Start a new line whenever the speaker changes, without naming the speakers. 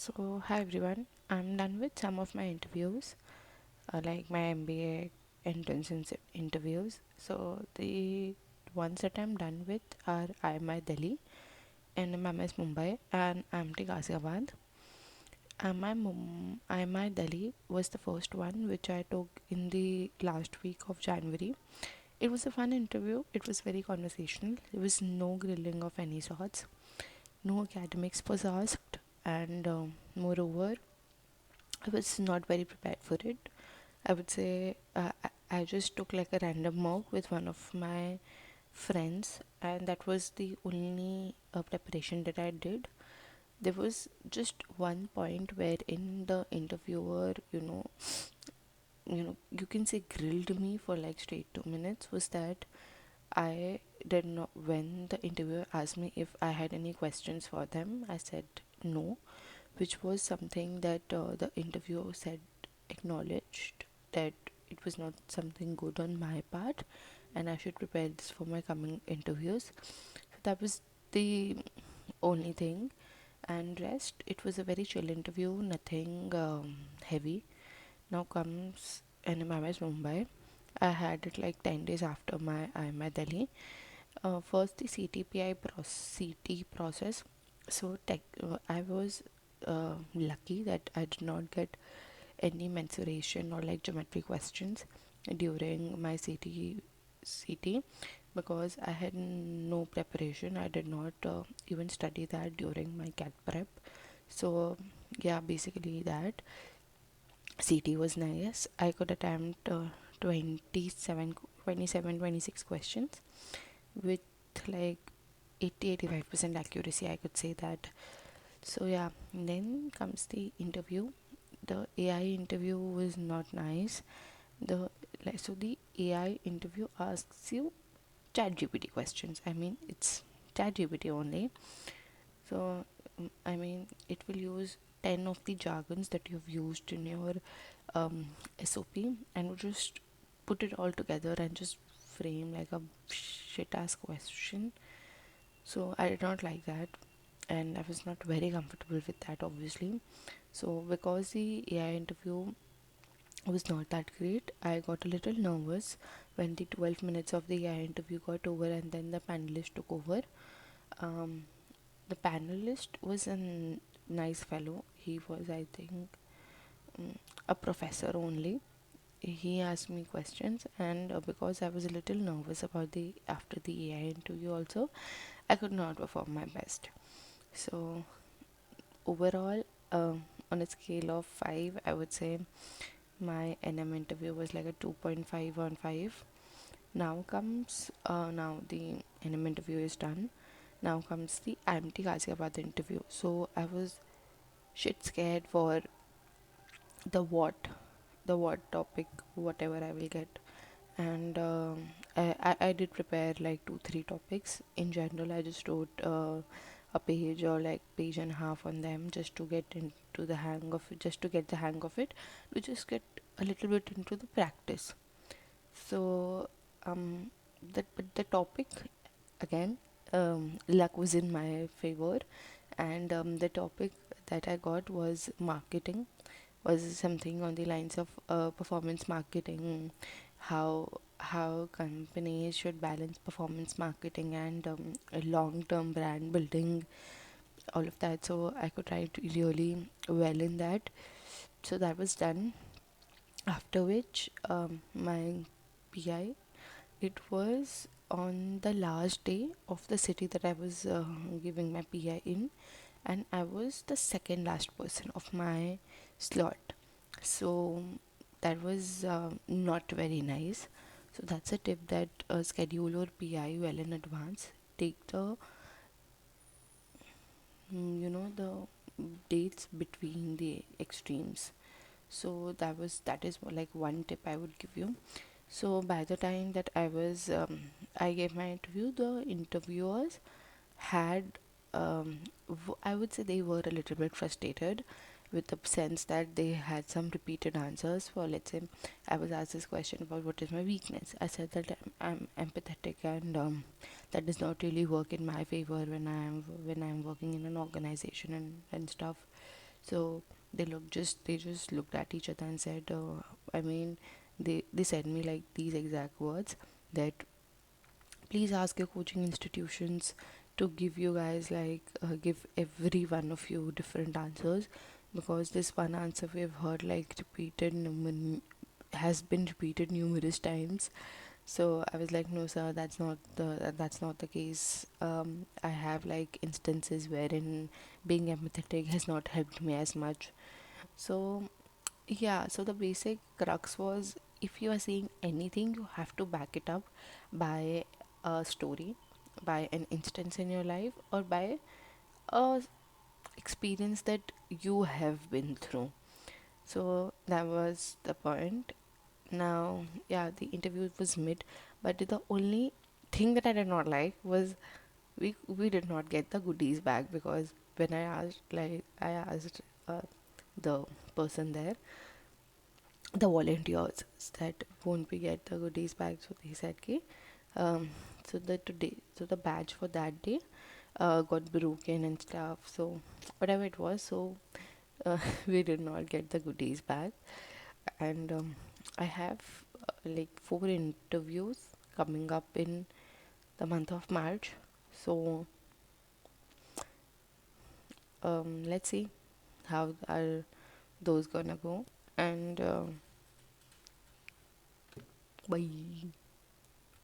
So, hi everyone. I'm done with some of my interviews, like my MBA entrance interviews. So, the ones that I'm done with are IMI Delhi, nmims Mumbai, and IMT Ghaziabad. IMI Delhi was the first one which I took in the last week of January. It was a fun interview. It was very conversational. There was no grilling of any sorts. No academics was asked, and moreover, I was not very prepared for it. I would say I just took like a random mock with one of my friends, and that was the only preparation that I did. There was just one point where in the interviewer, you can say grilled me for like straight 2 minutes. Was that I did not, when the interviewer asked me if I had any questions for them, I said no, which was something that the interviewer said, acknowledged that it was not something good on my part and I should prepare this for my coming interviews. So that was the only thing. And rest, it was a very chill interview, nothing heavy. Now comes nmims Mumbai. I had it like 10 days after my IMI Delhi. First, the CT process. So, I was lucky that I did not get any mensuration or like geometry questions during my CT because I had no preparation. I did not even study that during my CAT prep. So, yeah, basically that. CT was nice. I could attempt 27, 26 questions with like 80-85% accuracy, I could say that. So yeah, then comes the interview. The AI interview was not nice. The AI interview asks you chat GPT questions. I mean, it's chat GPT only. So I mean, it will use 10 of the jargons that you've used in your SOP and will just put it all together and just frame like a shit ass question. So I did not like that, and I was not very comfortable with that, obviously. So because the AI interview was not that great, I got a little nervous when the 12 minutes of the AI interview got over and then the panelist took over. um, the panelist was a nice fellow. He was, I think, mm, a professor only. He asked me questions, and because I was a little nervous about the after the AI interview also, I could not perform my best. So overall, on a scale of 5, I would say my NM interview was like a 2.5 on 5. Now the NM interview is done. Now comes the IMT Ghaziabad interview. So I was shit scared for the what topic, whatever I will get. And I did prepare like 2 3 topics. In general, I just wrote a page or like page and a half on them just to get into the hang of it, just to get the hang of it, to just get a little bit into the practice. So that but the topic again, luck was in my favor, and the topic that I got was marketing, was something on the lines of performance marketing, how companies should balance performance marketing and a long-term brand building, all of that. So I could write really well in that. So that was done. After which, my PI, it was on the last day of the city that I was giving my PI in, and I was the second last person of my slot. So that was not very nice. So that's a tip, that schedule your PI well in advance. Take the the dates between the extremes. So that is like one tip I would give you. So by the time that I gave my interview, the interviewers had I would say they were a little bit frustrated with the sense that they had some repeated answers. For, let's say, I was asked this question about what is my weakness. I said that I'm empathetic, and that does not really work in my favor when I'm working in an organization and stuff. So they just looked at each other and said, I mean, they said me like these exact words, that please ask your coaching institutions to give you guys like give every one of you different answers, because this one answer we've heard like has been repeated numerous times. So I was like, no, sir, that's not the case. I have like instances wherein being empathetic has not helped me as much. So yeah, so the basic crux was, if you are saying anything, you have to back it up by a story, by an instance in your life, or by a experience that you have been through. So that was the point. Now, yeah, the interview was mid, but the only thing that I did not like was we did not get the goodies back, because when I asked the person there, the volunteers, that won't we get the goodies back, so they said ki, um so the badge for that day got broken and stuff, so whatever it was, so we did not get the goodies back. And I have like 4 interviews coming up in the month of March, so let's see how are those gonna go. And bye.